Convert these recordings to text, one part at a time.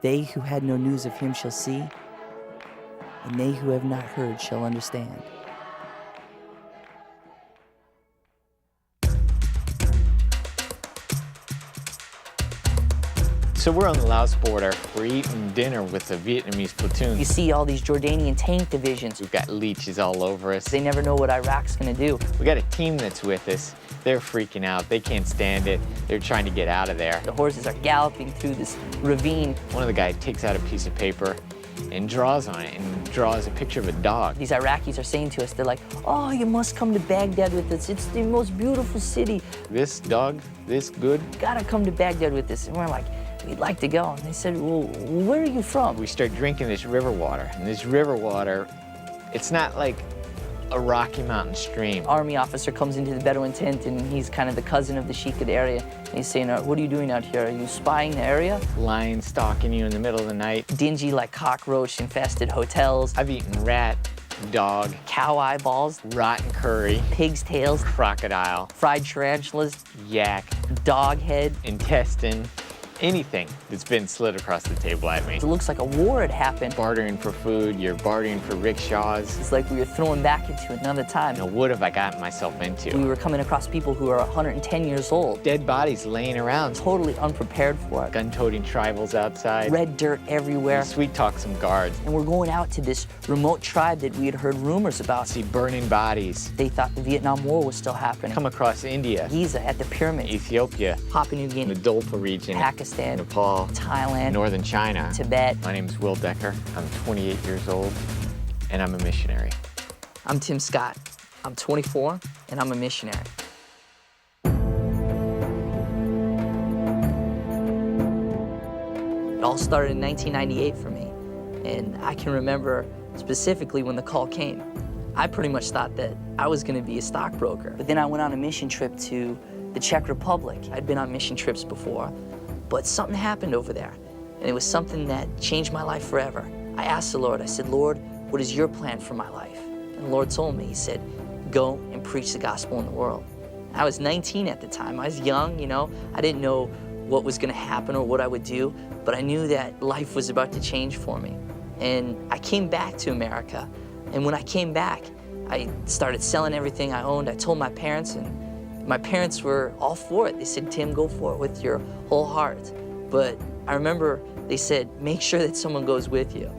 They who had no news of him shall see, and they who have not heard shall understand. So we're on the Laos border. We're eating dinner with the Vietnamese platoon. You see all these Jordanian tank divisions. We've got leeches all over us. They never know what Iraq's gonna do. We got a team that's with us. They're freaking out. They can't stand it. They're trying to get out of there. The horses are galloping through this ravine. One of the guys takes out a piece of paper and draws on it and draws a picture of a dog. These Iraqis are saying to us, they're like, oh, you must come to Baghdad with us. It's the most beautiful city. This dog, this good? You gotta come to Baghdad with us. And we're like, we'd like to go. And they said, well, where are you from? We start drinking this river water. And this river water, it's not like a Rocky Mountain stream. Army officer comes into the Bedouin tent, and he's kind of the cousin of the sheik of the area. And he's saying, what are you doing out here? Are you spying the area? Lions stalking you in the middle of the night. Dingy, like cockroach-infested hotels. I've eaten rat, dog, Cow eyeballs. rotten curry, Pig's tails. crocodile, Fried tarantulas. yak, Dog head. intestine, anything that's been slid across the table at me. It looks like a war had happened. Bartering for food, you're bartering for rickshaws. It's like we were thrown back into another time. You know, what have I gotten myself into? We were coming across people who are 110 years old. Dead bodies laying around. Totally unprepared for it. Gun-toting tribals outside. Red dirt everywhere. Sweet talk some guards. And we're going out to this remote tribe that we had heard rumors about. See burning bodies. They thought the Vietnam War was still happening. Come across India, Giza at the pyramids. Ethiopia, Papua New the Guinea. Dolpa region, Pakistan. Nepal, Thailand. northern China. Tibet. My name's Will Decker. I'm 28 years old, and I'm a missionary. I'm Tim Scott. I'm 24, and I'm a missionary. It all started in 1998 for me, and I can remember specifically when the call came. I pretty much thought that I was going to be a stockbroker. But then I went on a mission trip to the Czech Republic. I'd been on mission trips before, but something happened over there, and it was something that changed my life forever. I asked the Lord, I said, Lord, what is your plan for my life? And the Lord told me, he said, go and preach the gospel in the world. I was 19 at the time. I was young, you know. I didn't know what was going to happen or what I would do, but I knew that life was about to change for me. And I came back to America, and when I came back, I started selling everything I owned. I told my parents, and my parents were all for it. They said, Tim, go for it with your whole heart. But I remember they said, make sure that someone goes with you.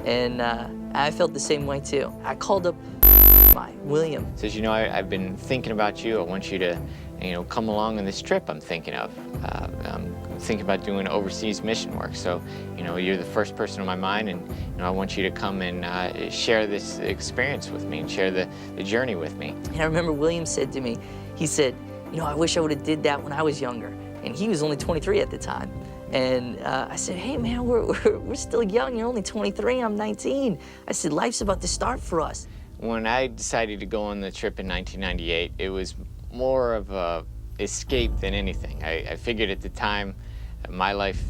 And I felt the same way too. I called up William. Says, you know, I've been thinking about you. I want you to, you know, come along on this trip I'm thinking of. I'm thinking about doing overseas mission work. So, you know, you're the first person on my mind, and you know, I want you to come and share this experience with me and share the journey with me. And I remember William said to me, he said, you know, I wish I would have did that when I was younger. And he was only 23 at the time. And I said, hey man, we're still young. You're only 23, I'm 19. I said, life's about to start for us. When I decided to go on the trip in 1998, it was more of a escape than anything. I figured at the time, my life,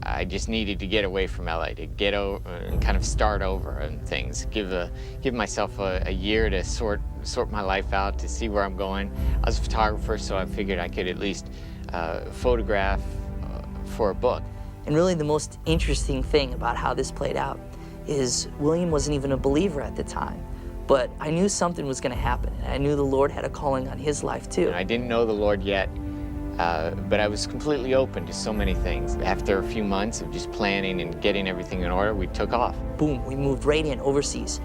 I just needed to get away from LA, to get over and kind of start over and things. Give myself a year to sort my life out, to see where I'm going. I was a photographer, so I figured I could at least photograph for a book. And really the most interesting thing about how this played out is William wasn't even a believer at the time. But I knew something was going to happen, and I knew the Lord had a calling on his life too. I didn't know the Lord yet, but I was completely open to so many things. After a few months of just planning and getting everything in order, we took off. Boom, we moved right in, overseas,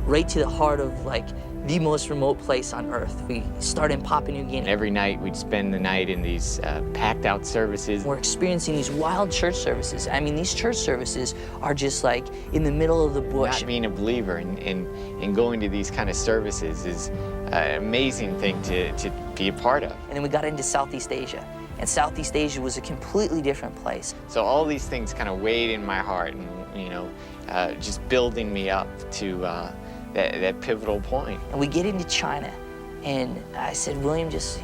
right to the heart of like the most remote place on earth. We started in Papua New Guinea. Every night we'd spend the night in these packed out services. We're experiencing these wild church services. I mean, these church services are just like in the middle of the bush. Not being a believer and going to these kind of services is an amazing thing to be a part of. And then we got into Southeast Asia. And Southeast Asia was a completely different place. So all these things kind of weighed in my heart and, you know, just building me up to that pivotal point. And we get into China, and I said, William, just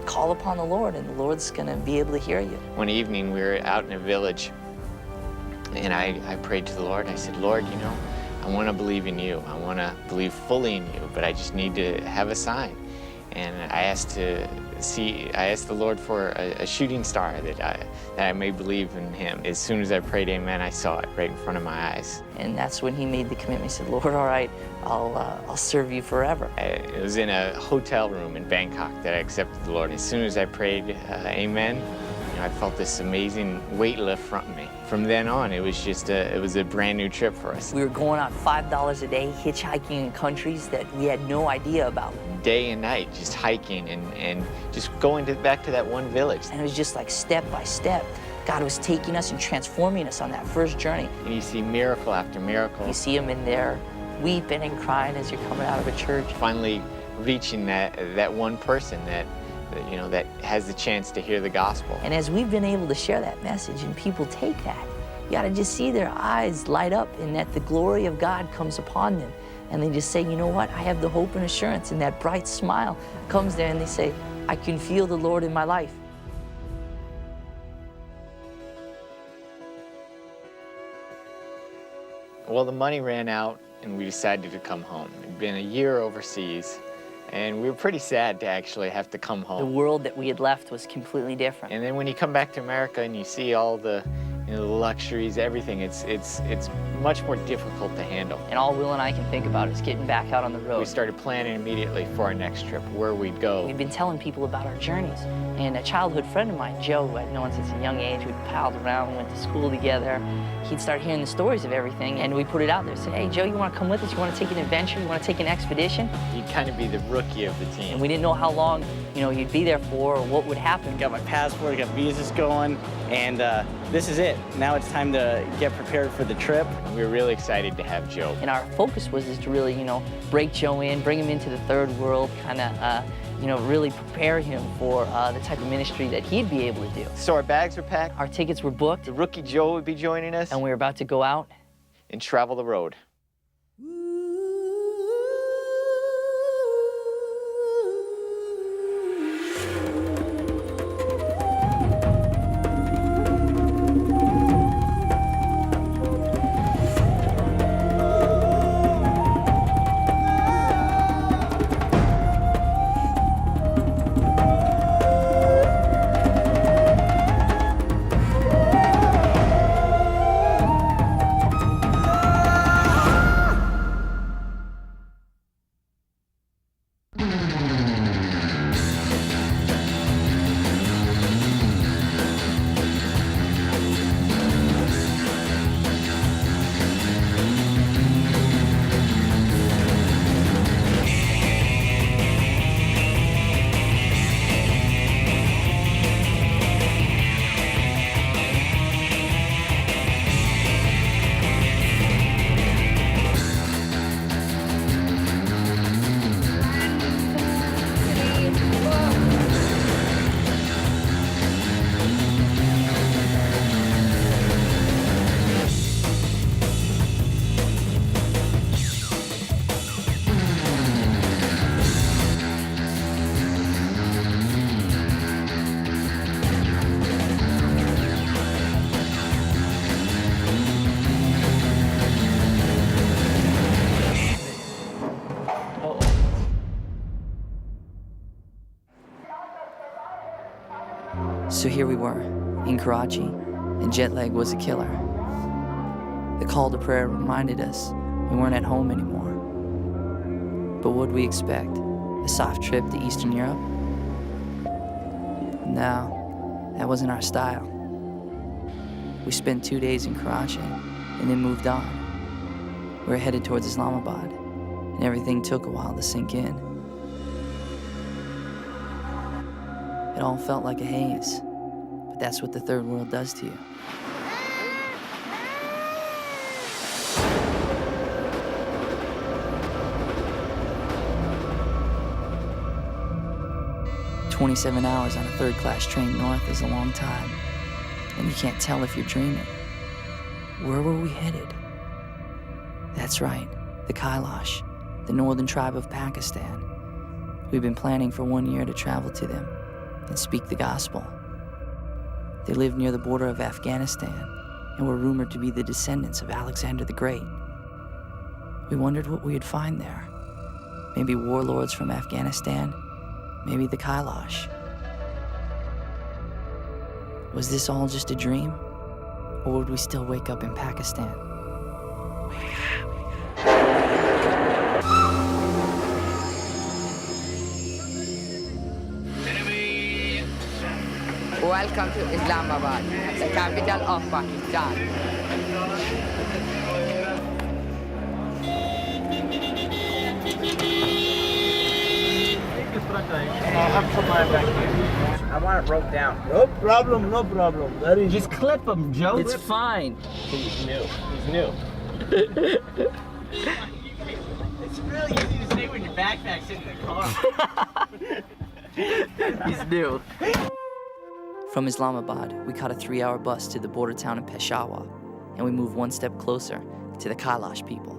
call upon the Lord, and the Lord's gonna be able to hear you. One evening, we were out in a village, and I prayed to the Lord. I said, Lord, you know, I want to believe in you. I want to believe fully in you, but I just need to have a sign. And I asked the Lord for a shooting star that I may believe in him. As soon as I prayed amen, I saw it right in front of my eyes. And that's when he made the commitment. He said, Lord, all right, I'll serve you forever. It was in a hotel room in Bangkok that I accepted the Lord. As soon as I prayed amen, I felt this amazing weight lift from me. From then on, it was just it was a brand new trip for us. We were going on $5 a day, hitchhiking in countries that we had no idea about. Day and night, just hiking and just going back to that one village. And it was just like step by step. God was taking us and transforming us on that first journey. And you see miracle after miracle. You see them in there weeping and crying as you're coming out of a church. Finally reaching that one person that has the chance to hear the gospel. And as we've been able to share that message and people take that, you gotta just see their eyes light up and that the glory of God comes upon them. And they just say, you know what, I have the hope and assurance, and that bright smile comes there and they say, I can feel the Lord in my life. Well, the money ran out and we decided to come home. It'd been a year overseas. And we were pretty sad to actually have to come home. The world that we had left was completely different. And then when you come back to America and you see all the the luxuries, everything, it's much more difficult to handle. And all Will and I can think about is getting back out on the road. We started planning immediately for our next trip, where we'd go. We've been telling people about our journeys. And a childhood friend of mine, Joe, who I'd known since a young age, we'd palled around, went to school together. He'd start hearing the stories of everything, and we put it out there. Said, hey, Joe, you want to come with us? You want to take an adventure? You want to take an expedition? You'd kind of be the rookie of the team. And we didn't know how long, you'd be there for or what would happen. Got my passport, got visas going, and this is it. Now it's time to get prepared for the trip. And we were really excited to have Joe. And our focus was to really, break Joe in, bring him into the third world, kind of, really prepare him for the type of ministry that he'd be able to do. So our bags were packed. Our tickets were booked. The rookie Joe would be joining us. And we were about to go out and travel the road. So here we were, in Karachi, and jet lag was a killer. The call to prayer reminded us we weren't at home anymore. But what'd we expect? A soft trip to Eastern Europe? No, that wasn't our style. We spent 2 days in Karachi and then moved on. We were headed towards Islamabad, and everything took a while to sink in. It all felt like a haze, but that's what the third world does to you. "27 hours on a third-class train north is a long time, and you can't tell if you're dreaming. Where were we headed? That's right, the Kailash, the northern tribe of Pakistan. We've been planning for 1 year to travel to them and speak the gospel. They lived near the border of Afghanistan and were rumored to be the descendants of Alexander the Great. We wondered what we would find there. Maybe warlords from Afghanistan, Maybe the Kailash. Was this all just a dream? Or would we still wake up in Pakistan? Welcome to Islamabad, the capital of Pakistan. I want it roped down. No problem, no problem. Very Just clip him, Joe. It's fine. He's new. He's new. It's really easy to say when your backpack's in the car. He's new. From Islamabad, we caught a 3-hour bus to the border town of Peshawar, and we moved one step closer to the Kailash people.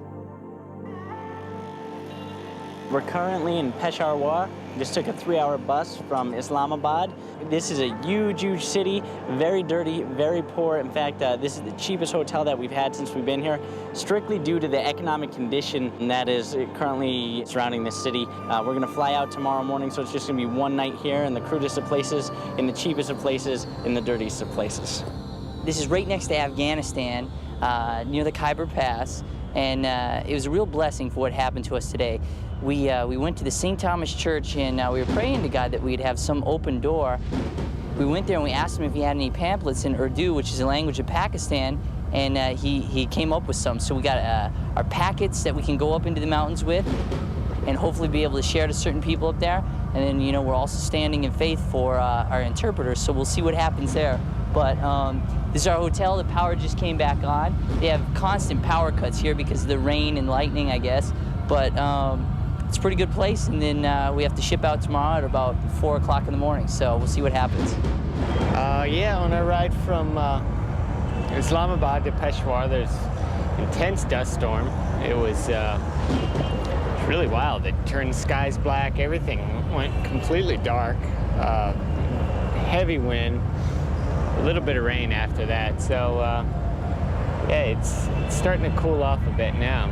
We're currently in Peshawar. Just took a 3-hour bus from Islamabad. This is a huge, huge city, very dirty, very poor. In fact, this is the cheapest hotel that we've had since we've been here, strictly due to the economic condition that is currently surrounding this city. We're gonna fly out tomorrow morning, so it's just gonna be one night here in the crudest of places, in the cheapest of places, in the dirtiest of places. This is right next to Afghanistan, near the Khyber Pass, and it was a real blessing for what happened to us today. We went to the St. Thomas Church, and we were praying to God that we'd have some open door. We went there and we asked him if he had any pamphlets in Urdu, which is the language of Pakistan, and he came up with some. So we got our packets that we can go up into the mountains with and hopefully be able to share to certain people up there. And then, you know, we're also standing in faith for our interpreters, so we'll see what happens there. But this is our hotel. The power just came back on. They have constant power cuts here because of the rain and lightning, I guess. But it's a pretty good place, and then we have to ship out tomorrow at about 4 o'clock in the morning, so we'll see what happens. Yeah, on our ride from Islamabad to Peshawar, there's intense dust storm. It was really wild. It turned skies black, everything went completely dark. Heavy wind, a little bit of rain after that. So yeah, it's starting to cool off a bit now.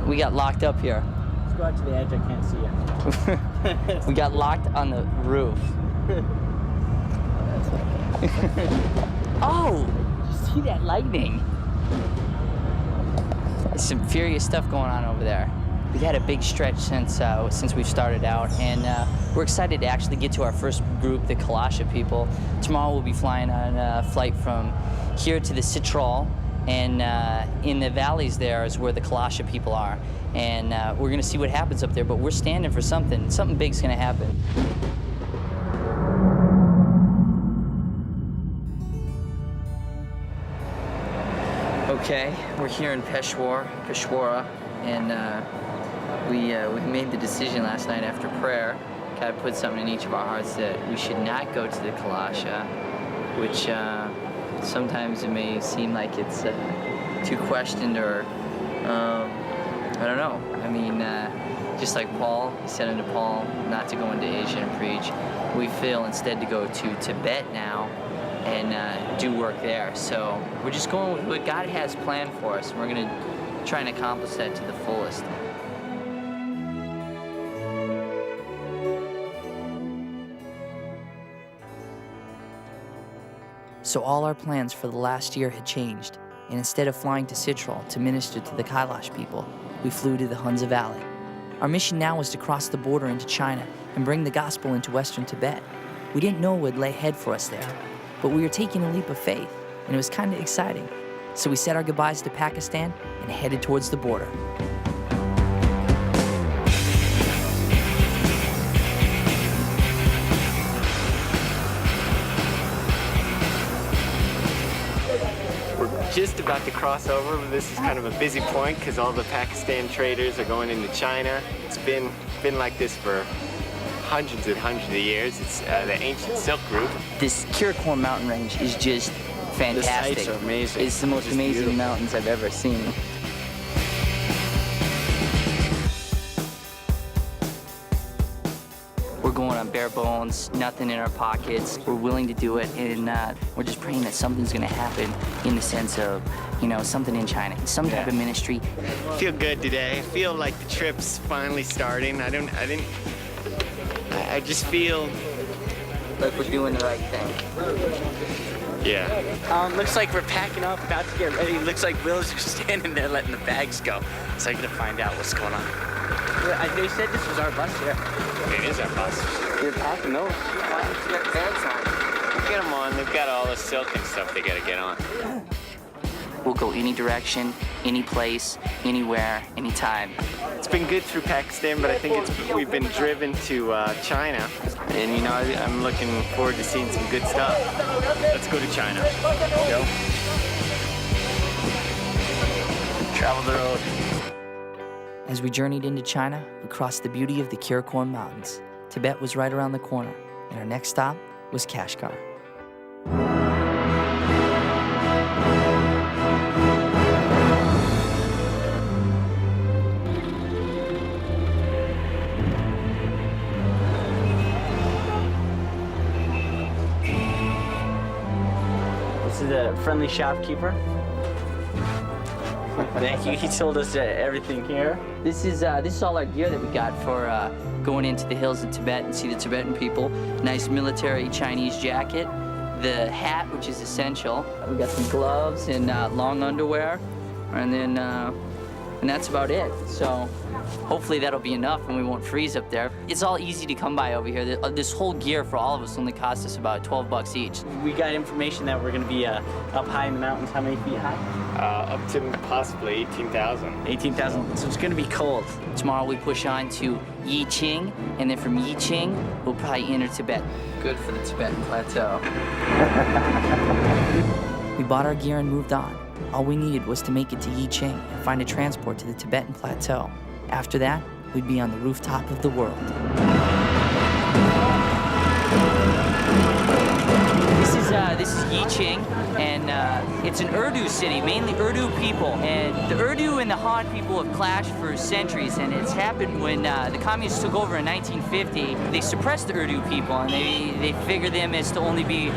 We got locked up here. Let's go out to the edge, I can't see you. We got locked on the roof. Oh, did you see that lightning? There's some furious stuff going on over there. We've had a big stretch since we've started out, and we're excited to actually get to our first group, the Kailash people. Tomorrow we'll be flying on a flight from here to the Citral, and in the valleys there is where the Kailash people are. And we're gonna see what happens up there, but we're standing for something. Something big's gonna happen. Okay, we're here in Peshawar, and we made the decision last night after prayer. God put something in each of our hearts that we should not go to the Kailash, which sometimes it may seem like it's too questioned, or I don't know. I mean, just like Paul, he said unto Paul not to go into Asia and preach. We feel instead to go to Tibet now and do work there. So we're just going with what God has planned for us. We're going to try and accomplish that to the fullest. So all our plans for the last year had changed, and instead of flying to Citral to minister to the Kailash people, we flew to the Hunza Valley. Our mission now was to cross the border into China and bring the gospel into western Tibet. We didn't know what would lay ahead for us there, but we were taking a leap of faith, and it was kind of exciting. So we said our goodbyes to Pakistan and headed towards the border. Just about to cross over, but this is kind of a busy point because all the Pakistan traders are going into China. It's been like this for hundreds and hundreds of years. It's the ancient Silk Route. This Karakoram mountain range is just fantastic. The sights are amazing. It's the most Just amazing beautiful. mountains I've ever seen. We're going on bare bones, nothing in our pockets. We're willing to do it, and we're just praying that something's gonna happen in the sense of, you know, something in China, some type of ministry. I feel good today. I feel like the trip's finally starting. I didn't I just feel like we're doing the right thing. Yeah. Looks like we're packing up, about to get ready. Looks like Will's just standing there letting the bags go. So I'm gonna find out what's going on. They said this was our bus here. It is our bus. You're packing those. Why don't you get bags on? Get them on. They've got all the silk and stuff they gotta get on. We'll go any direction, any place, anywhere, anytime. It's been good through Pakistan, but I think we've been driven to China. And you know, I'm looking forward to seeing some good stuff. Let's go to China. Go. Travel the road. As we journeyed into China, we crossed the beauty of the Karakoram Mountains. Tibet was right around the corner, and our next stop was Kashgar. This is a friendly shopkeeper. Thank you. He told us everything here. This is all our gear that we got for going into the hills of Tibet and see the Tibetan people. Nice military Chinese jacket, the hat, which is essential. We got some gloves and long underwear, and that's about it. So hopefully that'll be enough and we won't freeze up there. It's all easy to come by over here. This whole gear for all of us only cost us about 12 bucks each. We got information that we're going to be up high in the mountains. How many feet high? Up to possibly 18,000. 18,000. So it's going to be cold. Tomorrow we push on to Yiqing, and then from Yiqing, we'll probably enter Tibet. Good for the Tibetan Plateau. We bought our gear and moved on. All we needed was to make it to Yiqing and find a transport to the Tibetan Plateau. After that, we'd be on the rooftop of the world. This is Yiqing, and it's an Urdu city, mainly Urdu people. And the Urdu and the Han people have clashed for centuries, and it's happened when the communists took over in 1950. They suppressed the Urdu people, and they figured them as to only be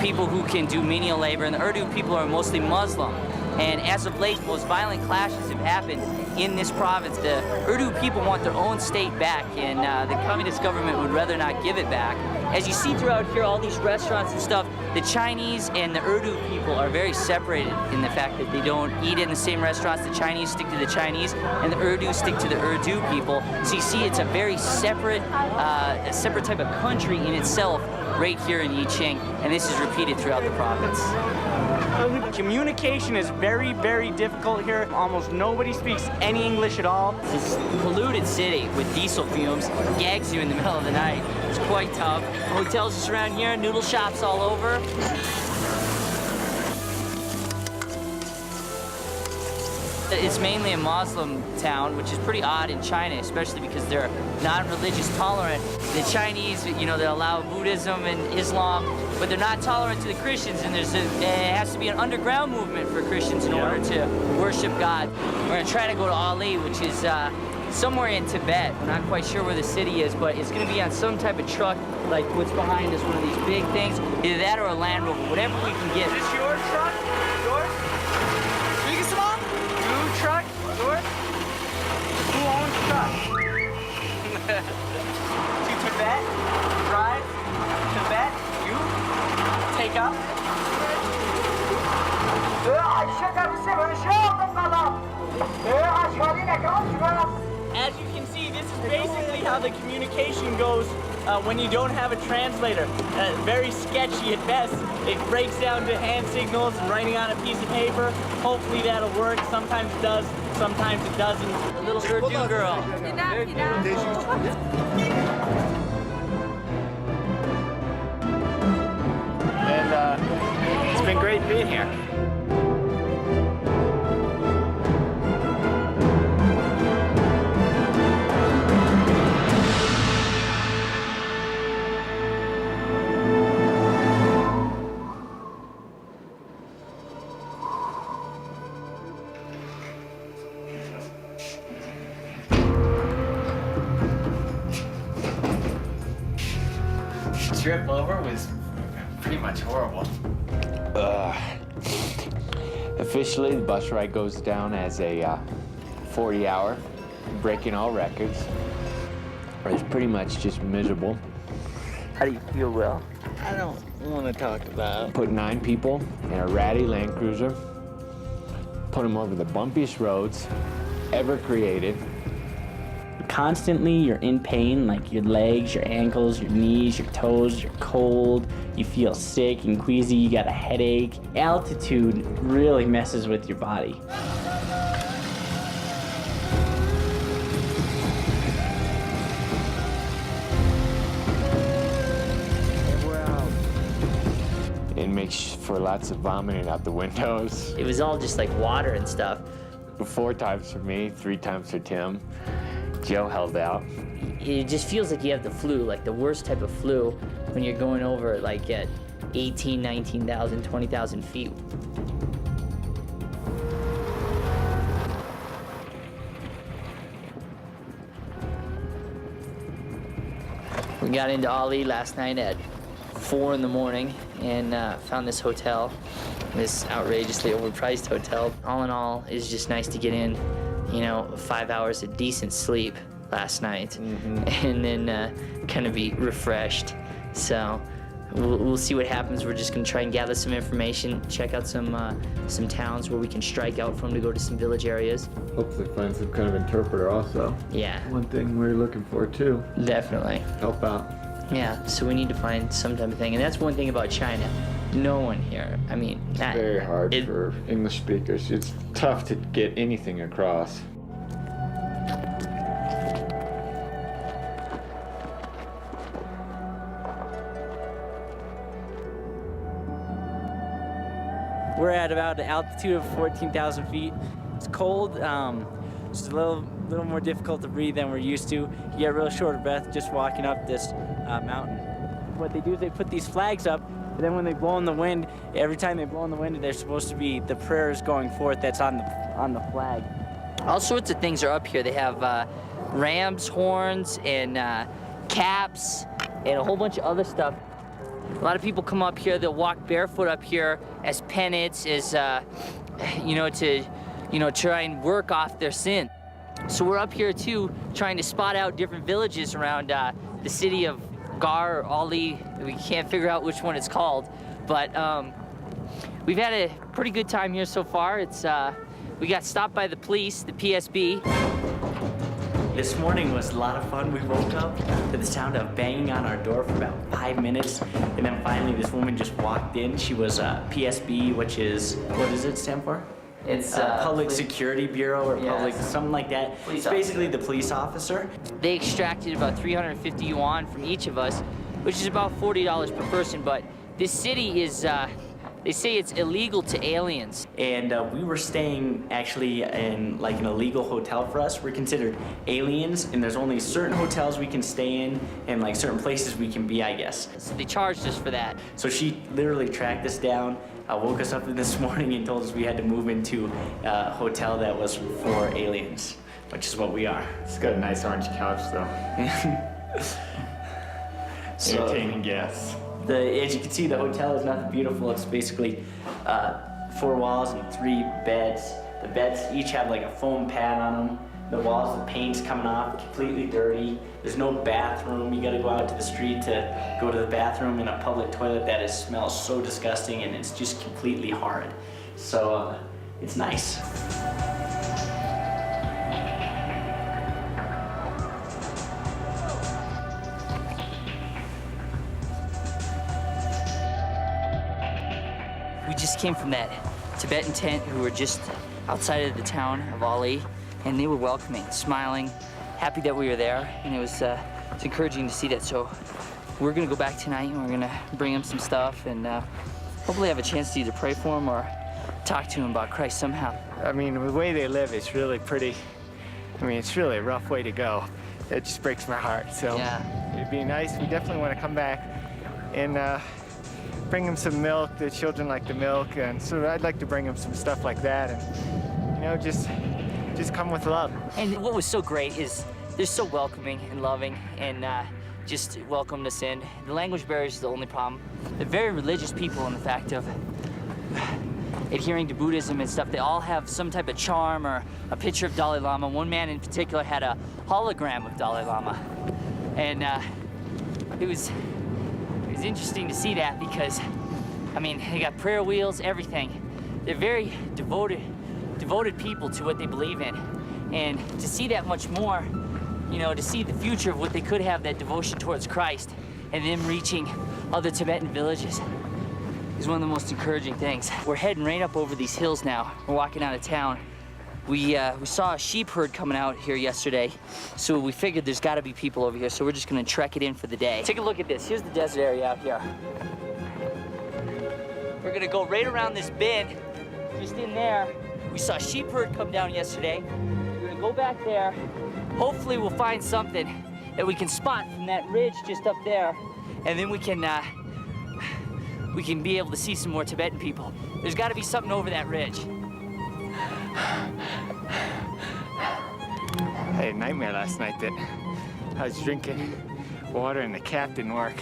people who can do menial labor, and the Urdu people are mostly Muslim. And as of late, most violent clashes have happened in this province. The Urdu people want their own state back, and the communist government would rather not give it back. As you see throughout here, all these restaurants and stuff, the Chinese and the Urdu people are very separated in the fact that they don't eat in the same restaurants. The Chinese stick to the Chinese, and the Urdu stick to the Urdu people. So you see, it's a very separate type of country in itself right here in Yiqing, and this is repeated throughout the province. Communication is very, very difficult here. Almost nobody speaks any English at all. This polluted city with diesel fumes gags you in the middle of the night. It's quite tough. Hotels just around here, noodle shops all over. It's mainly a Muslim town, which is pretty odd in China, especially because they're non-religious tolerant. The Chinese, you know, they allow Buddhism and Islam, but they're not tolerant to the Christians, and there has to be an underground movement for Christians in order to worship God. We're gonna try to go to Ali, which is somewhere in Tibet. We're not quite sure where the city is, but it's gonna be on some type of truck, like what's behind us, one of these big things. Either that or a Land Rover, whatever we can get. Is this your truck? Yours? Truck? Yours? Who owns the truck? To Tibet? Drive? Tibet? You? Take up? As you can see, this is basically how the communication goes when you don't have a translator. Very sketchy at best. It breaks down to hand signals and writing on a piece of paper. Hopefully that'll work. Sometimes it does, sometimes it doesn't. A little Urdu girl. And it's been great being here. Trip over was pretty much horrible. Officially, the bus ride goes down as a 40-hour, breaking all records. It's pretty much just miserable. How do you feel, Will? I don't want to talk about. Put 9 people in a ratty Land Cruiser, put them over the bumpiest roads ever created. Constantly you're in pain, like your legs, your ankles, your knees, your toes, you're cold, you feel sick and queasy, you got a headache. Altitude really messes with your body. It makes for lots of vomiting out the windows. It was all just like water and stuff. 4 times for me, 3 times for Tim. Joe held out. It just feels like you have the flu, like the worst type of flu when you're going over like at 18, 19,000, 20,000 feet. We got into Ali last night at 4 in the morning and found this hotel, this outrageously overpriced hotel. All in all, it's just nice to get in, you know, 5 hours of decent sleep last night and then kind of be refreshed. So we'll see what happens. We're just gonna try and gather some information, check out some towns where we can strike out from to go to some village areas. Hopefully find some kind of interpreter also. Yeah, One thing we're looking for too. definitely. Help out. Yeah, so we need to find some type of thing. And that's one thing about China. No one here, I mean, that, Very hard for English speakers. It's tough to get anything across. We're at about an altitude of 14,000 feet. It's cold, it's a little more difficult to breathe than we're used to. You get real short of breath just walking up this mountain. What they do is they put these flags up, and then when they blow in the wind, every time they blow in the wind, there's supposed to be the prayers going forth that's on the flag. all sorts of things are up here. They have ram's horns and caps and a whole bunch of other stuff. A lot of people come up here, they'll walk barefoot up here as penance, as, to try and work off their sin. So we're up here too, trying to spot out different villages around the city of Gar or Ali. We can't figure out which one it's called, but we've had a pretty good time here so far. We got stopped by the police, the PSB. This morning was a lot of fun. We woke up to the sound of banging on our door for about 5 minutes, and then finally this woman just walked in. She was PSB, which is, what does it stand for? It's Public Security Bureau or Yes. public, something like that. Police It's basically the police officer. They extracted about 350 yuan from each of us, which is about $40 per person, but this city is, they say it's illegal to aliens. And we were staying actually in like an illegal hotel for us. We're considered aliens, and there's only certain hotels we can stay in and like certain places we can be, I guess. So they charged us for that. So she literally tracked us down, woke us up this morning and told us we had to move into a hotel that was for aliens, which is what we are. It's got a nice orange couch though. Entertaining guests. As you can see, the hotel is nothing beautiful. It's basically 4 walls and 3 beds. The beds each have like a foam pad on them. The walls, the paint's coming off, completely dirty. There's no bathroom. You gotta go out to the street to go to the bathroom in a public toilet that smells so disgusting, and it's just completely horrid. So it's nice. We just came from that Tibetan tent who were just outside of the town of Ali, and they were welcoming, smiling, happy that we were there, and it's encouraging to see that. So we're gonna go back tonight, and we're gonna bring them some stuff, and hopefully have a chance to either pray for them or talk to them about Christ somehow. I mean, the way they live is really pretty. I mean, it's really a rough way to go. It just breaks my heart. So Yeah. it'd be nice. We definitely want to come back and bring them some milk. The children like the milk, and so I'd like to bring them some stuff like that, and just come with love. And what was so great is they're so welcoming and loving, and just welcomed us in. The language barrier is the only problem. They're very religious people in the fact of adhering to Buddhism and stuff. They all have some type of charm or a picture of Dalai Lama. One man in particular had a hologram of Dalai Lama. And it was It's interesting to see that because, I mean, they got prayer wheels, everything. They're very devoted people to what they believe in. And to see that much more, you know, to see the future of what they could have, that devotion towards Christ, and them reaching other Tibetan villages, is one of the most encouraging things. We're heading right up over these hills now. We're walking out of town. We saw a sheep herd coming out here yesterday, so we figured there's gotta be people over here, so we're just gonna trek it in for the day. Take a look at this. Here's the desert area out here. We're gonna go right around this bend, just in there. We saw a sheep herd come down yesterday. We're gonna go back there. Hopefully we'll find something that we can spot from that ridge just up there, and then we can be able to see some more Tibetan people. There's gotta be something over that ridge. I had a nightmare last night that I was drinking water and the cap didn't work.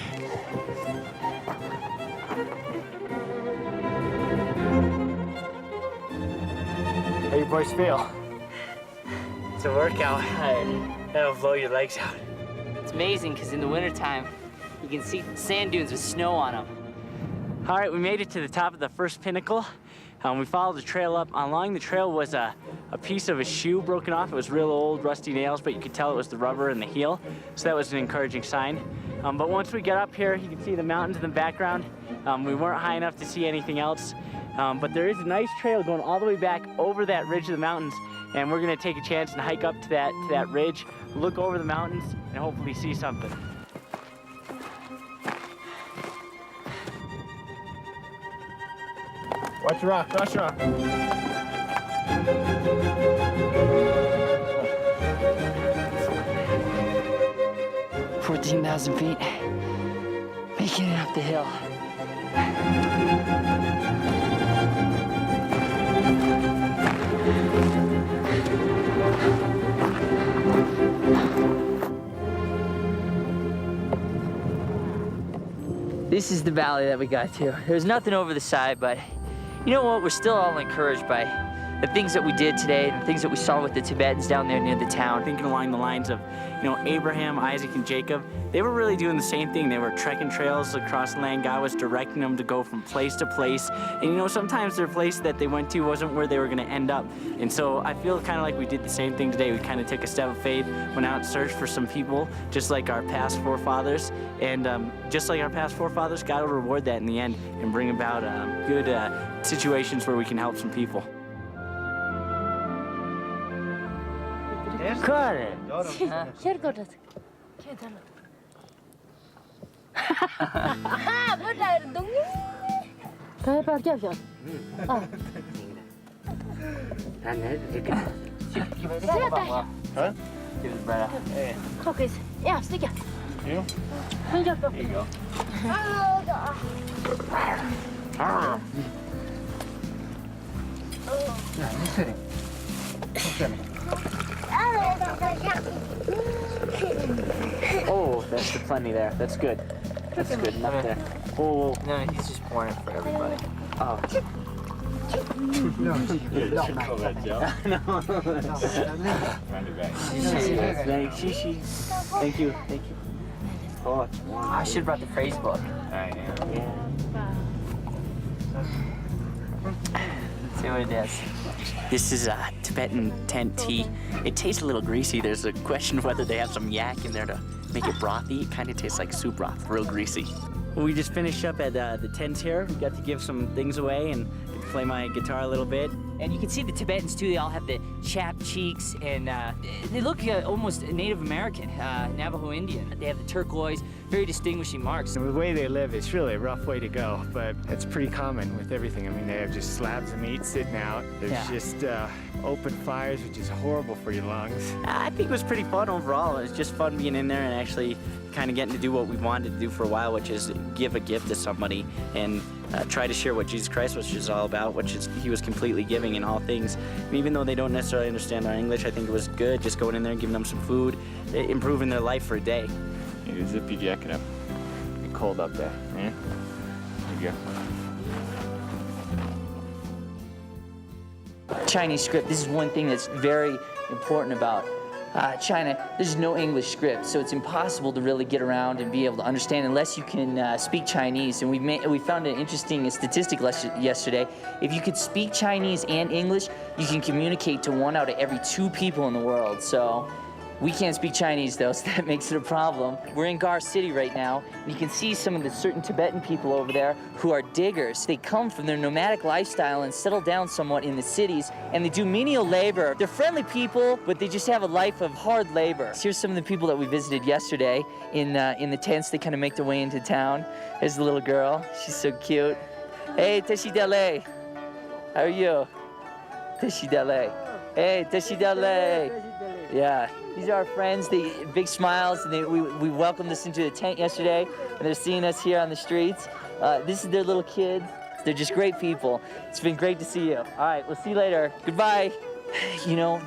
How you boys feel? It's a workout. That'll blow your legs out. It's amazing because in the wintertime, you can see sand dunes with snow on them. All right, we made it to the top of the first pinnacle. We followed the trail up. Along the trail was a piece of a shoe broken off. It was real old, rusty nails, but you could tell it was the rubber in the heel. So that was an encouraging sign. But once we got up here, you can see the mountains in the background. We weren't high enough to see anything else. But there is a nice trail going all the way back over that ridge of the mountains. And we're gonna take a chance and hike up to that ridge, look over the mountains, and hopefully see something. Watch the rock, watch the rock. 14,000 feet, making it up the hill. This is the valley that we got to. There's nothing over the side, but you know what? We're still all encouraged by the things that we did today, the things that we saw with the Tibetans down there near the town. Thinking along the lines of, you know, Abraham, Isaac, and Jacob, they were really doing the same thing. They were trekking trails across the land. God was directing them to go from place to place. And you know, sometimes their place that they went to wasn't where they were gonna end up. And so I feel kind of like we did the same thing today. We kind of took a step of faith, went out and searched for some people, just like our past forefathers. And just like our past forefathers, God will reward that in the end and bring about good situations where we can help some people. Oh, that's the plenty there. That's good. That's good enough there. Oh, No, he's just pouring it for everybody. oh. Thank you. Thank you. Oh, I should have brought the phrase book. yeah. Let's see what it is. This is Tibetan tent tea. It tastes a little greasy. There's a question of whether they have some yak in there to make it brothy. It kind of tastes like soup broth, real greasy. We just finished up at the tent here. We got to give some things away and get to play my guitar a little bit. And you can see the Tibetans too, they all have the chapped cheeks and they look almost Native American, Navajo Indian. They have the turquoise, very distinguishing marks. The way they live is really a rough way to go, but it's pretty common with everything. I mean, they have just slabs of meat sitting out. There's just open fires, which is horrible for your lungs. I think it was pretty fun overall. It was just fun being in there and actually kind of getting to do what we wanted to do for a while, which is give a gift to somebody and try to share what Jesus Christ was all about, which is he was completely giving in all things. And even though they don't necessarily understand our English, I think it was good just going in there and giving them some food, improving their life for a day. You zip your jacket up. It's cold up there. Yeah? There you go. Chinese script, this is one thing that's very important about China, there's no English script, so it's impossible to really get around and be able to understand unless you can speak Chinese. And we found an interesting statistic yesterday. If you could speak Chinese and English, you can communicate to 1 out of every 2 people in the world. So we can't speak Chinese though, so that makes it a problem. We're in Gar City right now, and you can see some of the certain Tibetan people over there who are diggers. They come from their nomadic lifestyle and settle down somewhat in the cities, and they do menial labor. They're friendly people, but they just have a life of hard labor. Here's some of the people that we visited yesterday in the tents. They kind of make their way into town. There's the little girl. She's so cute. Hey, Teshidale. How are you? Teshidale. Hey, Teshidale. Yeah. These are our friends, they big smiles, and we welcomed us into the tent yesterday, and they're seeing us here on the streets. This is their little kid. They're just great people. It's been great to see you. All right, we'll see you later. Goodbye. You know,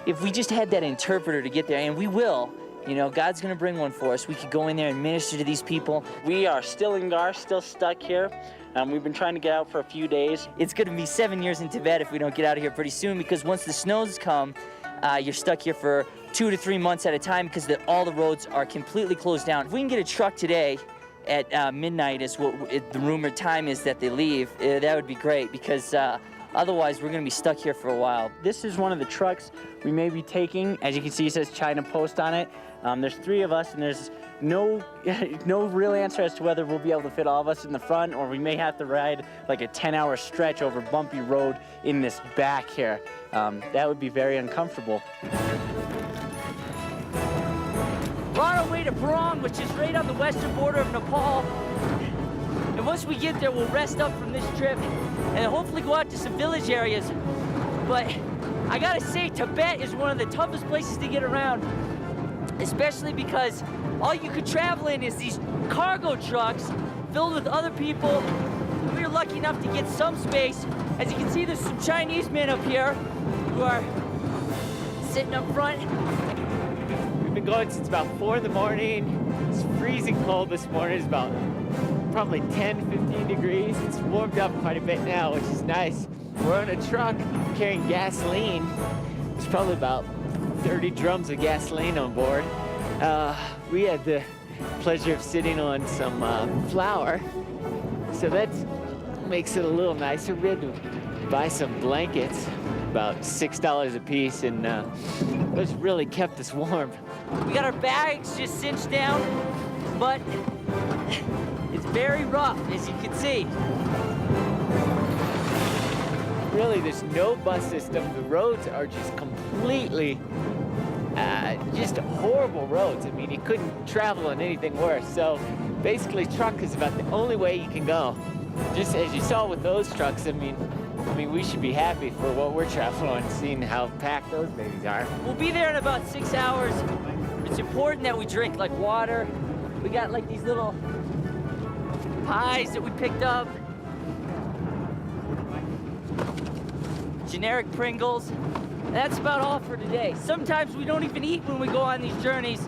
if we just had that interpreter to get there, and we will, you know, God's gonna bring one for us. We could go in there and minister to these people. We are still in Gar, still stuck here. We've been trying to get out for a few days. It's gonna be 7 years in Tibet if we don't get out of here pretty soon, because once the snows come, you're stuck here for 2 to 3 months at a time because all the roads are completely closed down. If we can get a truck today at midnight is what the rumored time is that they leave, that would be great, because otherwise we're gonna be stuck here for a while. This is one of the trucks we may be taking. As you can see, it says China Post on it. There's 3 of us, and there's no real answer as to whether we'll be able to fit all of us in the front, or we may have to ride like a 10-hour stretch over bumpy road in this back here. That would be very uncomfortable. We're on our way to Parang, which is right on the western border of Nepal. And once we get there, we'll rest up from this trip and hopefully go out to some village areas. But I gotta say, Tibet is one of the toughest places to get around, especially because all you could travel in is these cargo trucks filled with other people. We were lucky enough to get some space. As you can see, there's some Chinese men up here who are sitting up front. We've been going since about 4 in the morning. It's freezing cold this morning. It's about probably 10, 15 degrees. It's warmed up quite a bit now, which is nice. We're on a truck carrying gasoline. There's probably about 30 drums of gasoline on board. We had the pleasure of sitting on some flour, so that makes it a little nicer. We had to buy some blankets, about $6 a piece, and those really kept us warm. We got our bags just cinched down, but it's very rough, as you can see. Really, there's no bus system. The roads are just completely, just horrible roads. I mean, you couldn't travel on anything worse. So basically, truck is about the only way you can go. Just as you saw with those trucks, I mean, we should be happy for what we're traveling on, seeing how packed those babies are. We'll be there in about 6 hours. It's important that we drink like water. We got like these little pies that we picked up. Generic Pringles. And that's about all for today. Sometimes we don't even eat when we go on these journeys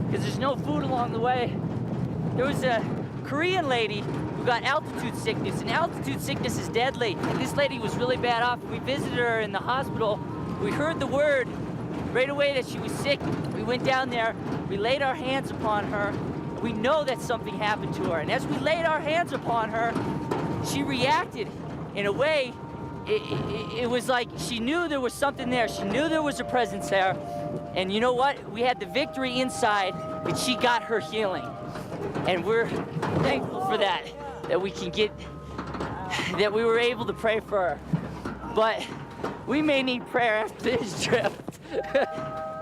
because there's no food along the way. There was a Korean lady who got altitude sickness, and altitude sickness is deadly. And this lady was really bad off. We visited her in the hospital. We heard the word right away that she was sick. We went down there, we laid our hands upon her. We know that something happened to her. And as we laid our hands upon her, she reacted in a way. It was like she knew there was something there. She knew there was a presence there. And you know what? We had the victory inside, and she got her healing. And we're thankful for that we can get, that we were able to pray for her. But we may need prayer after this trip.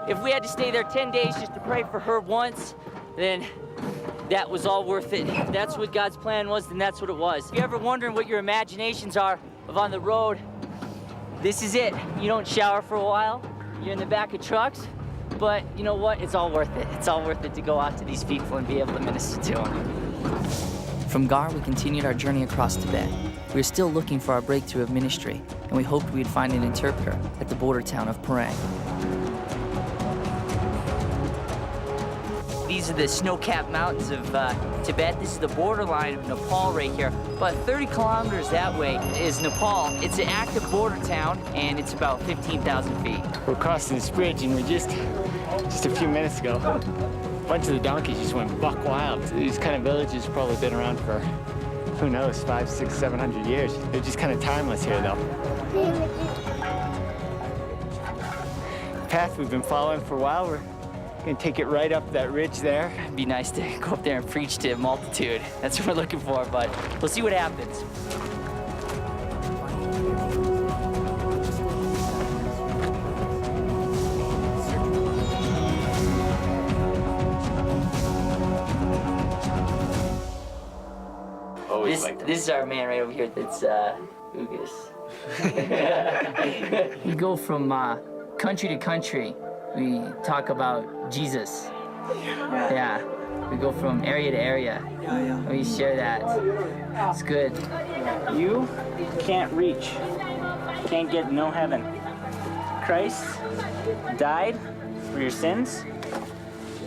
If we had to stay there 10 days just to pray for her once, then that was all worth it. If that's what God's plan was, then that's what it was. If you're ever wondering what your imaginations are of on the road, this is it. You don't shower for a while, you're in the back of trucks, but you know what? It's all worth it. It's all worth it to go out to these people and be able to minister to them. From Gar, we continued our journey across Tibet. We were still looking for our breakthrough of ministry, and we hoped we'd find an interpreter at the border town of Parang. these are the snow-capped mountains of Tibet. This is the borderline of Nepal right here. About 30 kilometers that way is Nepal. It's an active border town, and it's about 15,000 feet. We're crossing this bridge, and we just a few minutes ago, a bunch of the donkeys just went buck wild. These kind of villages have probably been around for, who knows, 500, 600, 700 years. They're just kind of timeless here, though. The path we've been following for a while, we're gonna take it right up that ridge there. It'd be nice to go up there and preach to a multitude. That's what we're looking for, but we'll see what happens. This is our man right over here. That's Ugas. We go from country to country. We talk about Jesus. Yeah. We go from area to area. We share that. It's good. You can't reach, can't get no heaven. Christ died for your sins.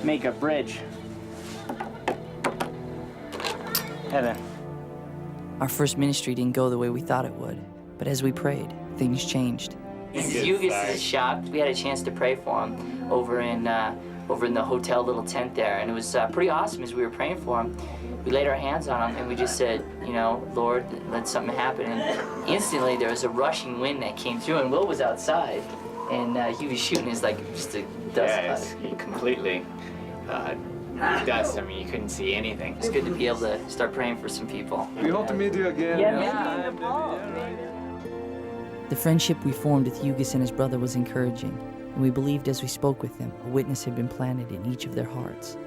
Make a bridge. Heaven. Our first ministry didn't go the way we thought it would, but as we prayed, things changed. This is Ugas' shop. We had a chance to pray for him over in the hotel little tent there, and it was pretty awesome as we were praying for him. We laid our hands on him and we just said, you know, Lord, let something happen. And instantly there was a rushing wind that came through, and Will was outside, and he was shooting his just a dust cloud. Completely dust. I mean, you couldn't see anything. It's good to be able to start praying for some people. We hope to meet you again. Yeah. The friendship we formed with Ugas and his brother was encouraging, and we believed as we spoke with them, a witness had been planted in each of their hearts.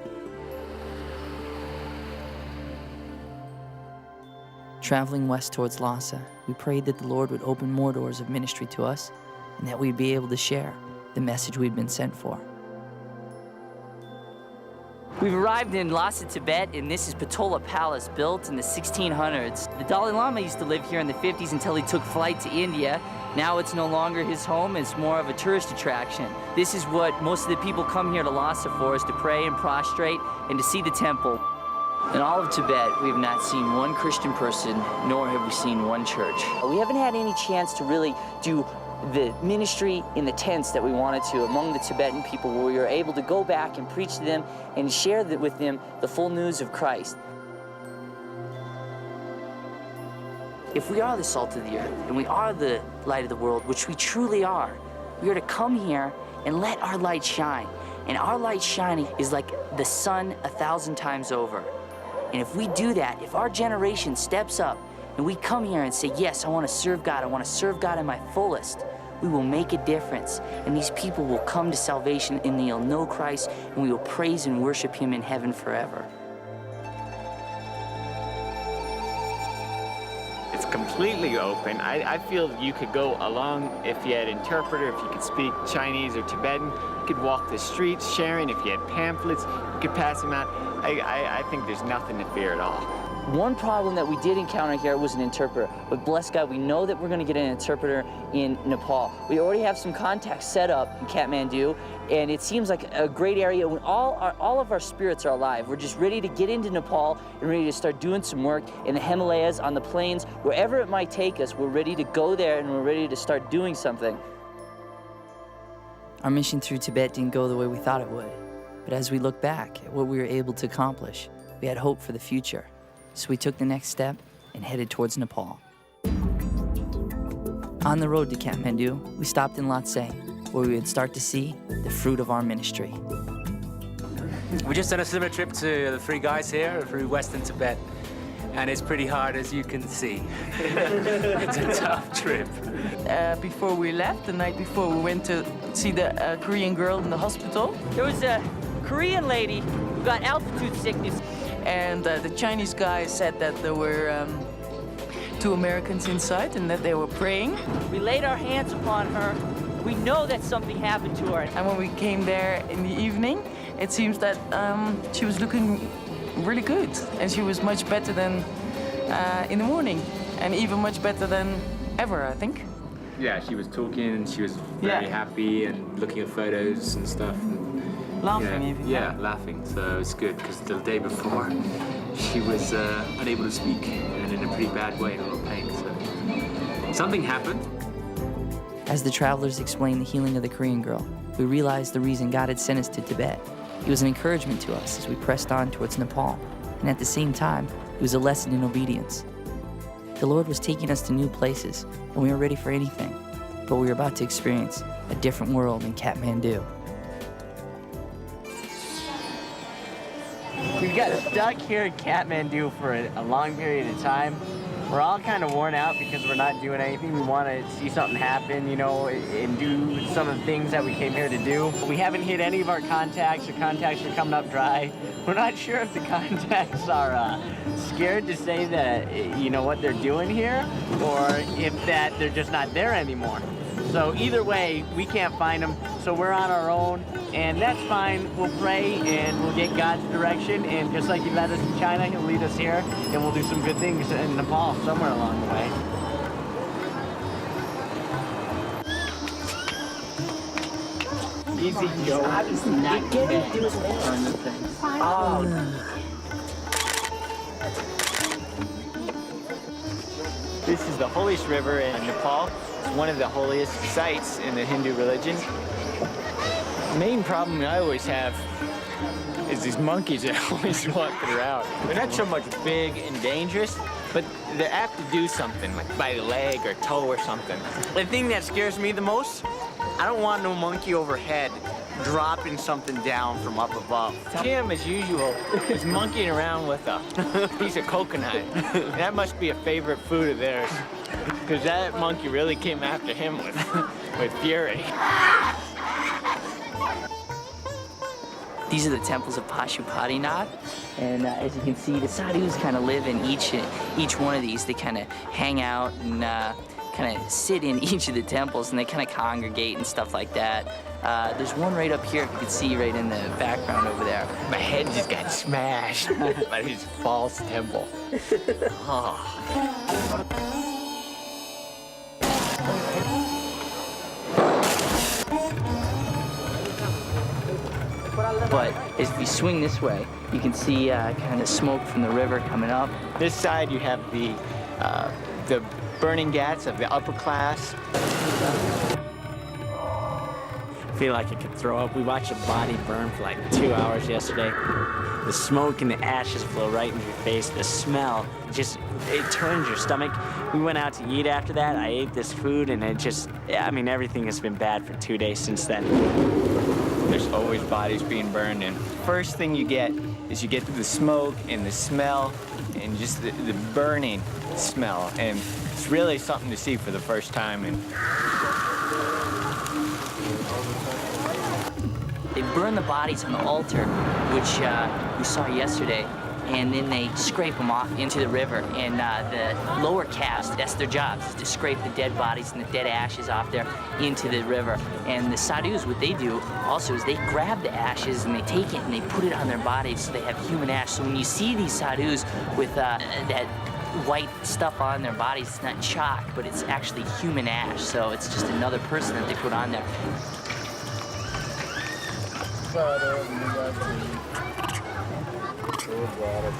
Traveling west towards Lhasa, we prayed that the Lord would open more doors of ministry to us, and that we'd be able to share the message we'd been sent for. We've arrived in Lhasa, Tibet, and this is Potala Palace, built in the 1600s. The Dalai Lama used to live here in the 50s until he took flight to India. Now it's no longer his home, it's more of a tourist attraction. This is what most of the people come here to Lhasa for, is to pray and prostrate and to see the temple. In all of Tibet, we have not seen one Christian person, nor have we seen one church. We haven't had any chance to really do the ministry in the tents that we wanted to among the Tibetan people, where we were able to go back and preach to them and share with them the full news of Christ. If we are the salt of the earth and we are the light of the world, which we truly are, we are to come here and let our light shine. And our light shining is like the sun 1,000 times over. And if we do that, if our generation steps up and we come here and say, yes, I want to serve God in my fullest, we will make a difference. And these people will come to salvation and they'll know Christ, and we will praise and worship him in heaven forever. It's completely open. I feel you could go along if you had an interpreter, if you could speak Chinese or Tibetan. You could walk the streets sharing. If you had pamphlets, you could pass them out. I think there's nothing to fear at all. One problem that we did encounter here was an interpreter, but bless God, we know that we're going to get an interpreter in Nepal. We already have some contacts set up in Kathmandu, and it seems like a great area. When all of our spirits are alive. We're just ready to get into Nepal and ready to start doing some work in the Himalayas, on the plains, wherever it might take us. We're ready to go there, and we're ready to start doing something. Our mission through Tibet didn't go the way we thought it would, but as we look back at what we were able to accomplish, we had hope for the future. So we took the next step and headed towards Nepal. On the road to Kathmandu, we stopped in Lhasa, where we would start to see the fruit of our ministry. We just done a similar trip to the three guys here through Western Tibet, and it's pretty hard, as you can see. It's a tough trip. Before we left, the night before, we went to see the Korean girl in the hospital. There was a Korean lady who got altitude sickness. And the Chinese guy said that there were 2 Americans inside and that they were praying. We laid our hands upon her. We know that something happened to her. And when we came there in the evening, it seems that she was looking really good. And she was much better than in the morning, and even much better than ever, I think. Yeah, she was talking and she was very happy and looking at photos and stuff. And Laughing even. Yeah, laughing. So it's good because the day before she was unable to speak and in a pretty bad way, in a little pain. So something happened. As the travelers explained the healing of the Korean girl, we realized the reason God had sent us to Tibet. It was an encouragement to us as we pressed on towards Nepal, and at the same time, it was a lesson in obedience. The Lord was taking us to new places, and we were ready for anything, but we were about to experience a different world in Kathmandu. We got stuck here in Kathmandu for a long period of time. We're all kind of worn out because we're not doing anything. We want to see something happen, you know, and do some of the things that we came here to do. We haven't hit any of our contacts. The contacts are coming up dry. We're not sure if the contacts are scared to say that, you know, what they're doing here, or if that they're just not there anymore. So either way, we can't find them, so we're on our own, and that's fine. We'll pray, and we'll get God's direction, and just like He led us in China, He'll lead us here, and we'll do some good things in Nepal somewhere along the way. Easy, Joe. Obviously not good. This is the holiest river in Nepal. It's one of the holiest sites in the Hindu religion. The main problem I always have is these monkeys that always walking around. They're not so much big and dangerous, but they're apt to do something, like by the leg or toe or something. The thing that scares me the most, I don't want no monkey overhead dropping something down from up above. Tim, as usual, is monkeying around with a piece of coconut. That must be a favorite food of theirs, because that monkey really came after him with fury. These are the temples of Pashupatinath, and as you can see, the sadhus kind of live in each one of these. They kind of hang out and kind of sit in each of the temples, and they kind of congregate and stuff like that. There's one right up here, you can see right in the background over there. My head just got smashed by his false temple. Oh. But as we swing this way, you can see kind of smoke from the river coming up. This side you have the burning Ghats of the upper class. I feel like I could throw up. We watched a body burn for like 2 hours yesterday. The smoke and the ashes flow right into your face. The smell, it turns your stomach. We went out to eat after that. I ate this food, and everything has been bad for 2 days since then. There's always bodies being burned, and First thing you get is you get the smoke and the smell and just the burning smell. And it's really something to see for the first time. And they burn the bodies on the altar, which we saw yesterday, and then they scrape them off into the river. And the lower caste, that's their jobs, is to scrape the dead bodies and the dead ashes off there into the river. And the sadhus, what they do also is they grab the ashes and they take it and they put it on their bodies so they have human ash. So when you see these sadhus with that white stuff on their bodies, it's not chalk, but it's actually human ash. So it's just another person that they put on there.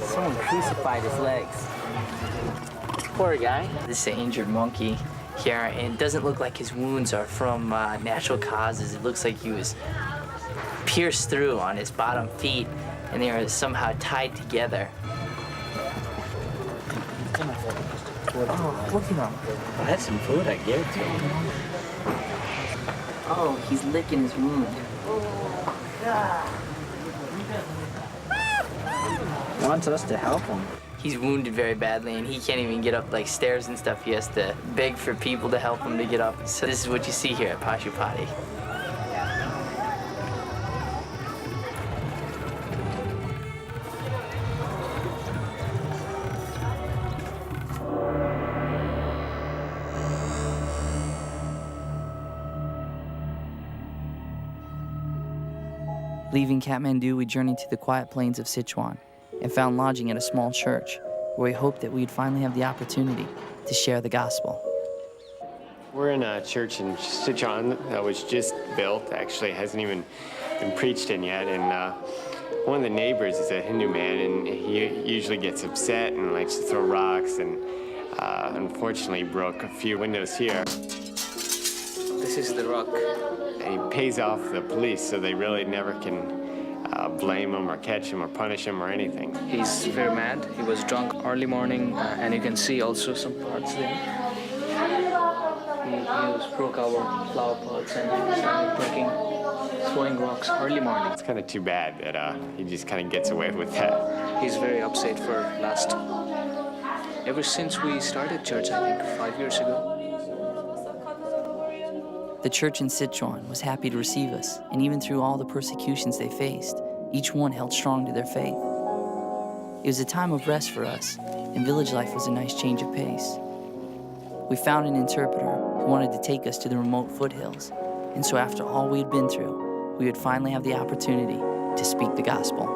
Someone crucified his legs. poor guy. This is an injured monkey here, and it doesn't look like his wounds are from natural causes. It looks like he was pierced through on his bottom feet, and they are somehow tied together. Oh, look at him. Oh, that's some food I gave to him. Oh, he's licking his wound. Wants us to help him. He's wounded very badly, and he can't even get up like stairs and stuff. He has to beg for people to help him to get up. So this is what you see here at Pashupati. Leaving Kathmandu, we journeyed to the quiet plains of Sichuan and found lodging at a small church where we hoped that we'd finally have the opportunity to share the gospel. We're in a church in Sichuan that was just built. Actually, it hasn't even been preached in yet, and one of the neighbors is a Hindu man, and he usually gets upset and likes to throw rocks, and unfortunately broke a few windows here. This is the rock. And he pays off the police, so they really never can blame him or catch him or punish him or anything. He's very mad. He was drunk early morning, and you can see also some parts there. He broke our flower pots and started breaking, throwing rocks early morning. It's kind of too bad that he just kind of gets away with that. He's very upset for ever since we started church, I think 5 years ago. The church in Sichuan was happy to receive us, and even through all the persecutions they faced, each one held strong to their faith. It was a time of rest for us, and village life was a nice change of pace. We found an interpreter who wanted to take us to the remote foothills, and so after all we had been through, we would finally have the opportunity to speak the gospel.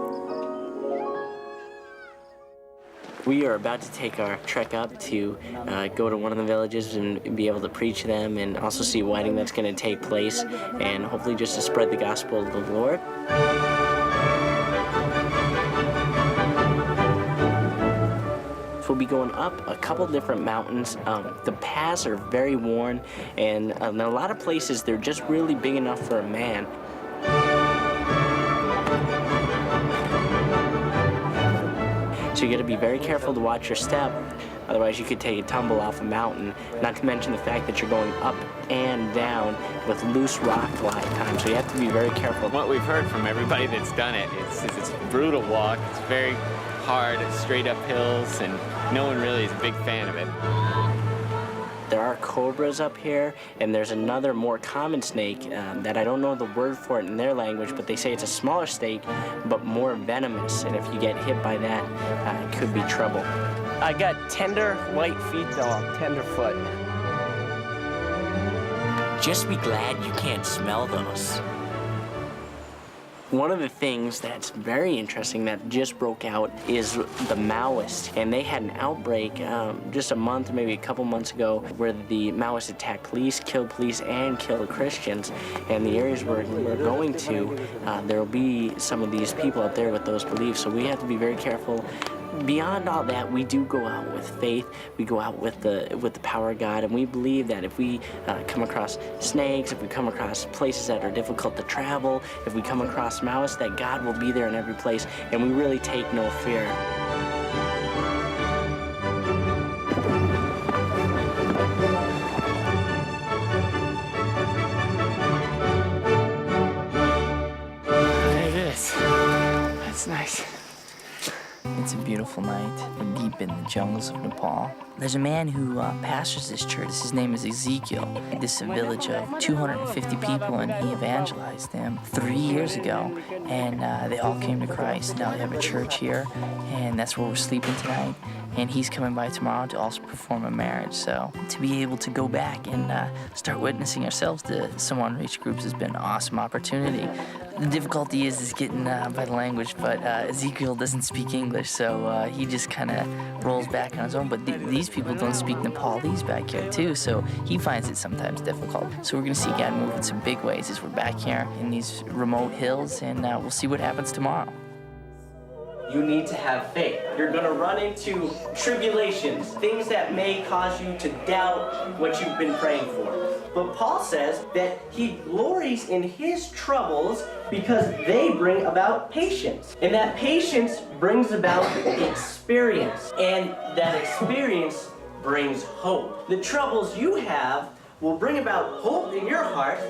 We are about to take our trek up to go to one of the villages and be able to preach to them, and also see a wedding that's going to take place, and hopefully just to spread the gospel of the Lord. So we'll be going up a couple different mountains. The paths are very worn, and in a lot of places they're just really big enough for a man. So you got to be very careful to watch your step, otherwise you could take a tumble off a mountain, not to mention the fact that you're going up and down with loose rock a lot of times, so you have to be very careful. What we've heard from everybody that's done it, it's a brutal walk. It's very hard, straight up hills, and no one really is a big fan of it. There are cobras up here, and there's another more common snake that I don't know the word for it in their language, but they say it's a smaller snake, but more venomous, and if you get hit by that, it could be trouble. I got tender white feet dog, tender foot. Just be glad you can't smell those. One of the things that's very interesting that just broke out is the Maoists, and they had an outbreak just a month, maybe a couple months ago, where the Maoists attacked police, killed police, and killed Christians. And the areas we're going to, there will be some of these people out there with those beliefs, so we have to be very careful. Beyond all that, we do go out with faith. We go out with the power of God, and we believe that if we come across snakes, if we come across places that are difficult to travel, if we come across Maoists, that God will be there in every place, and we really take no fear. There it is. That's nice. It's a beautiful night. We're deep in the jungles of Nepal. There's a man who pastors this church. His name is Ezekiel. This is a village of 250 people, and he evangelized them 3 years ago, and they all came to Christ. Now they have a church here, and that's where we're sleeping tonight. And he's coming by tomorrow to also perform a marriage. So to be able to go back and start witnessing ourselves to some unreached groups has been an awesome opportunity. The difficulty is getting by the language, but Ezekiel doesn't speak English, so he just kind of rolls back on his own. But these people don't speak Nepalese back here too, so he finds it sometimes difficult. So we're gonna see God move in some big ways as we're back here in these remote hills, and we'll see what happens tomorrow. You need to have faith. You're gonna run into tribulations, things that may cause you to doubt what you've been praying for. But Paul says that he glories in his troubles because they bring about patience. And that patience brings about experience. And that experience brings hope. The troubles you have will bring about hope in your heart,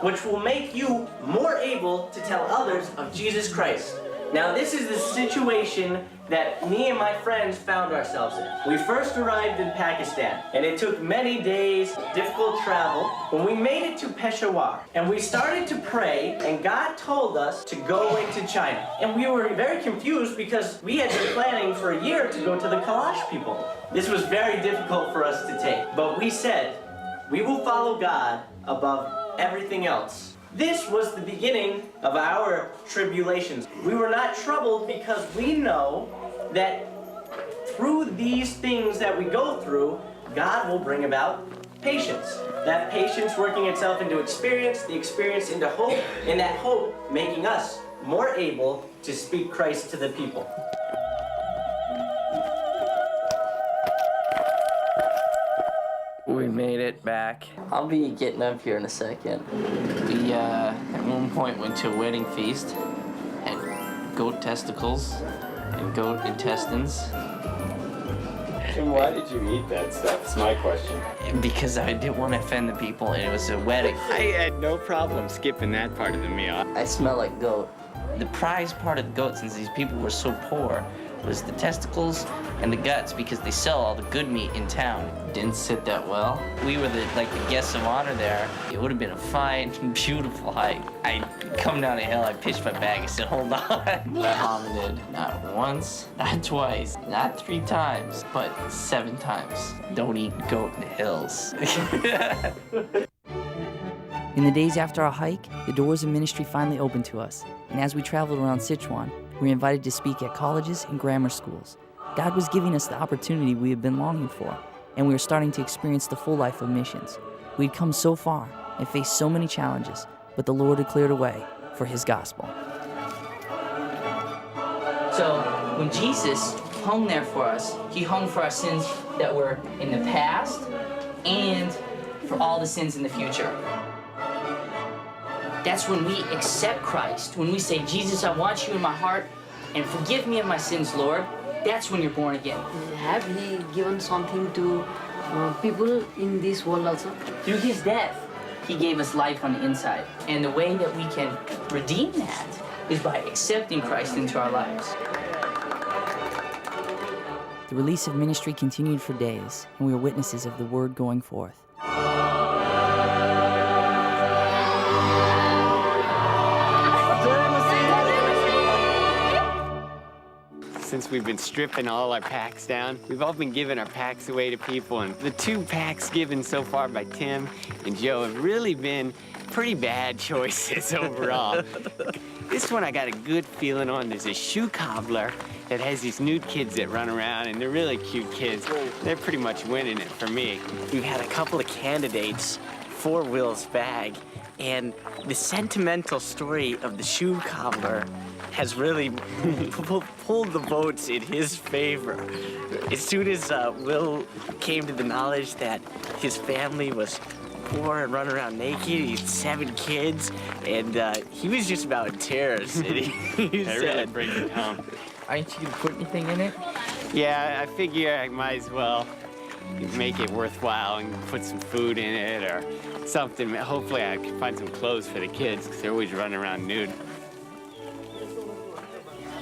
which will make you more able to tell others of Jesus Christ. Now, this is the situation that me and my friends found ourselves in. We first arrived in Pakistan, and it took many days, difficult travel, when we made it to Peshawar. And we started to pray, and God told us to go into China. And we were very confused because we had been planning for a year to go to the Kailash people. This was very difficult for us to take. But we said, we will follow God above everything else. This was the beginning of our tribulations. We were not troubled because we know that through these things that we go through, God will bring about patience. That patience working itself into experience, the experience into hope, and that hope making us more able to speak Christ to the people. We made it back. I'll be getting up here in a second. We at one point went to a wedding feast, had goat testicles and goat intestines. And why did you eat that stuff? That's my question. Because I didn't want to offend the people, and it was a wedding. I had no problem skipping that part of the meal. I smell like goat. The prized part of the goat, since these people were so poor, was the testicles and the guts, because they sell all the good meat in town. Didn't sit that well. We were the guests of honor there. It would have been a fine, beautiful hike. I come down a hill, I pitched my bag, I said, hold on. I vomited not once, not twice, not 3 times, but 7 times. Don't eat goat in the hills. In the days after our hike, the doors of ministry finally opened to us, and as we traveled around Sichuan, we were invited to speak at colleges and grammar schools. God was giving us the opportunity we had been longing for, and we were starting to experience the full life of missions. We'd come so far and faced so many challenges, but the Lord had cleared a way for His gospel. So when Jesus hung there for us, He hung for our sins that were in the past and for all the sins in the future. That's when we accept Christ, when we say, Jesus, I want you in my heart, and forgive me of my sins, Lord. That's when you're born again. Have He given something to people in this world also? Through His death, He gave us life on the inside. And the way that we can redeem that is by accepting Christ into our lives. The release of ministry continued for days, and we were witnesses of the word going forth. Since we've been stripping all our packs down, we've all been giving our packs away to people, and the 2 packs given so far by Tim and Joe have really been pretty bad choices overall. This one I got a good feeling on. There's a shoe cobbler that has these nude kids that run around, and they're really cute kids. They're pretty much winning it for me. We've had a couple of candidates for Will's bag, and the sentimental story of the shoe cobbler has really pulled the votes in his favor. As soon as Will came to the knowledge that his family was poor and running around naked, he had 7 kids, and he was just about in tears. And he That really brings it home. Aren't you gonna put anything in it? Yeah, I figure I might as well make it worthwhile and put some food in it or something. Hopefully I can find some clothes for the kids, because they're always running around nude.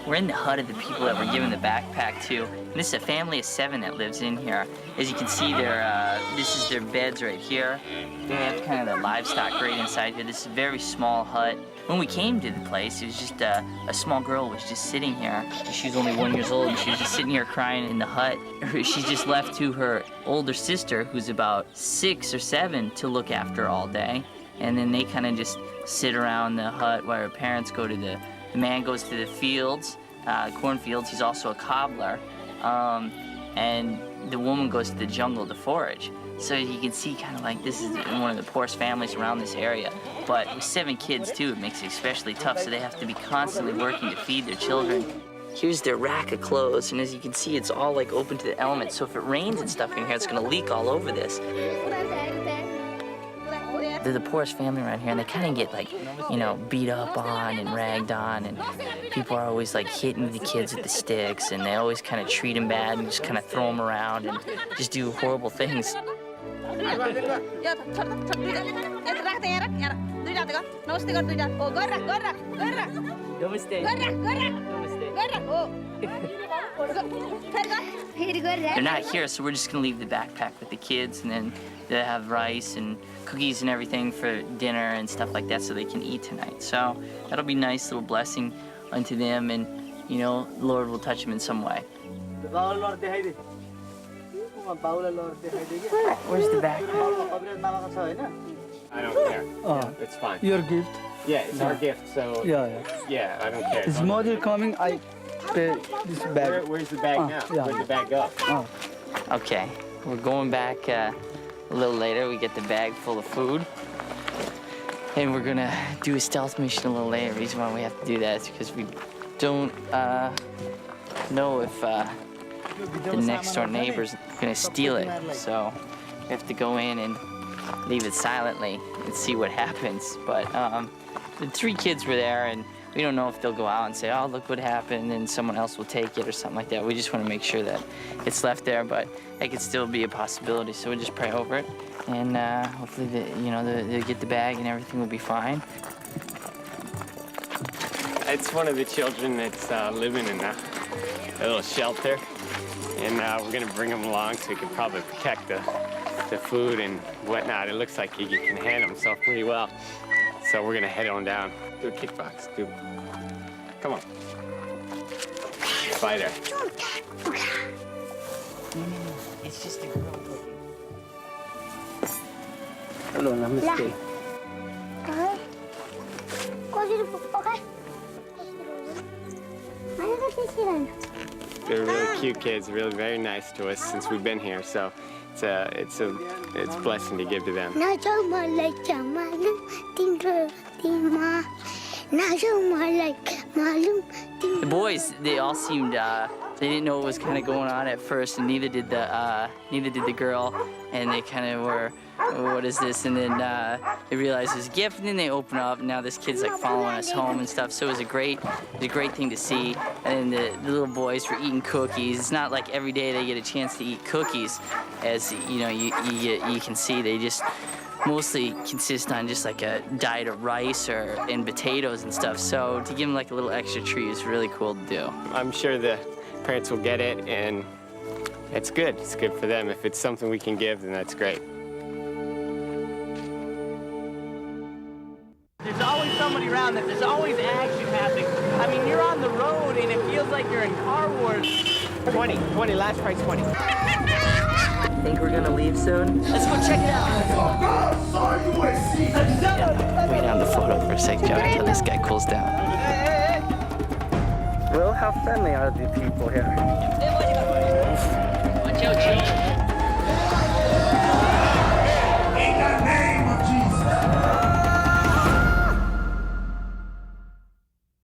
We're in the hut of the people that we're giving the backpack to. And this is a family of 7 that lives in here. As you can see, this is their beds right here. They have kind of the livestock right inside here. This is a very small hut. When we came to the place, it was just a small girl was just sitting here. She was only 1 year old, and she was just sitting here crying in the hut. She's just left to her older sister, who's about 6 or 7, to look after her all day. And then they kind of just sit around the hut while her parents go to the man goes to the fields, cornfields. He's also a cobbler. And the woman goes to the jungle to forage. So you can see kind of like this is one of the poorest families around this area. But with 7 kids too, it makes it especially tough, so they have to be constantly working to feed their children. Here's their rack of clothes, and as you can see, it's all like open to the elements. So if it rains and stuff in here, it's gonna leak all over this. They're the poorest family around here, and they kind of get like, you know, beat up on and ragged on, and people are always like hitting the kids with the sticks, and they always kind of treat them bad and just kind of throw them around and just do horrible things. They're not here, so we're just gonna leave the backpack with the kids, and then they'll have rice and cookies and everything for dinner and stuff like that so they can eat tonight. So that'll be a nice little blessing unto them, and you know, the Lord will touch them in some way. Where's the backpack? I don't care. Yeah, it's fine. Your gift? Yeah, it's our gift, so... Yeah, I don't care. Is mother coming? I pay this bag. Where's the bag now? Yeah. Where'd the bag go? Okay, we're going back A little later, we get the bag full of food. And we're gonna do a stealth mission a little later. The reason why we have to do that is because we don't know if the next door neighbor's gonna steal it. So we have to go in and leave it silently and see what happens. But the 3 kids were there, and we don't know if they'll go out and say, oh, look what happened, and someone else will take it or something like that. We just want to make sure that it's left there, but it could still be a possibility. So we just pray over it, and hopefully, they'll get the bag and everything will be fine. It's one of the children that's living in a little shelter, and we're gonna bring him along so he can probably protect the food and whatnot. It looks like he can handle himself pretty well. So we're gonna head on down. Do a kickbox, come on. Fighter. It's just a girl. Hello, namaste. They're really cute kids, really very nice to us since we've been here. So it's a blessing to give to them. The boys, they all seemed, they didn't know what was kind of going on at first, and neither did the girl, and they kind of were, what is this? And then they realized it was a gift, and then they open up, and now this kid's like following us home and stuff. So it was a great thing to see. And the little boys were eating cookies. It's not like every day they get a chance to eat cookies, as you know, you can see they just mostly consist on just like a diet of rice and potatoes and stuff. So to give them like a little extra treat is really cool to do. I'm sure the parents will get it, and it's good. It's good for them. If it's something we can give, then that's great. There's always somebody around that. There's always action happening. I mean, you're on the road and it feels like you're in Car Wars. 20, last price 20. Think we're gonna leave soon? Let's go check it out. Wait on the photo for a sec, Joe, until this guy cools down. Will, how friendly are the people here? Watch out, Joe.